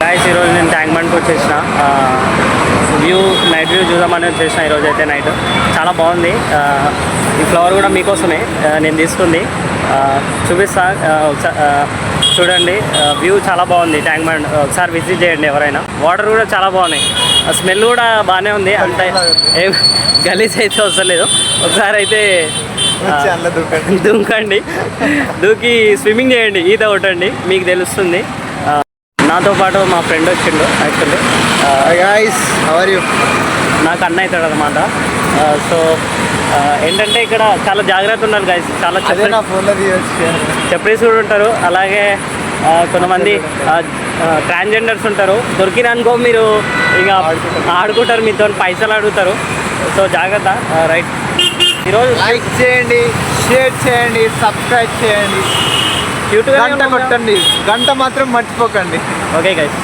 Guys ఈరోజు నేను tank బండ్కి వచ్చేసిన నైట్ వ్యూ చూద్దామని వచ్చేసిన. ఈరోజు అయితే నైట్ చాలా బాగుంది. ఈ ఫ్లవర్ కూడా మీకోసమే నేను తీసుకుంది, చూపిస్తా ఒకసారి చూడండి. వ్యూ చాలా బాగుంది ట్యాంక్ బండ్, ఒకసారి విజిట్ చేయండి ఎవరైనా. వాటర్ కూడా చాలా బాగున్నాయి, స్మెల్ కూడా బాగానే ఉంది, అంత ఏం గలీజ్ అయితే వస్తలేదు. ఒకసారి అయితే దూకండి, దూకి స్విమ్మింగ్ చేయండి, ఈత కొట్టండి, మీకు తెలుస్తుంది. నాతో పాటు మా ఫ్రెండ్ వచ్చిండు యాక్చువల్లీ. నాకు అన్న అవుతాడు అనమాట. సో ఏంటంటే ఇక్కడ చాలా జాగ్రత్త ఉన్నారు గైస్, చాలా చెప్పేసి కూడా ఉంటారు. అలాగే కొంతమంది ట్రాన్స్జెండర్స్ ఉంటారు, దొరికిన అనుకో మీరు ఇక ఆడుకుంటారు, మీతో పైసలు అడుగుతారు. సో జాగ్రత్త. రైట్, ఈరోజు లైక్ చేయండి, షేర్ చేయండి, సబ్స్క్రైబ్ చేయండి, గంట కొట్టండి, గంట మాత్రం మర్చిపోకండి. Okay guys.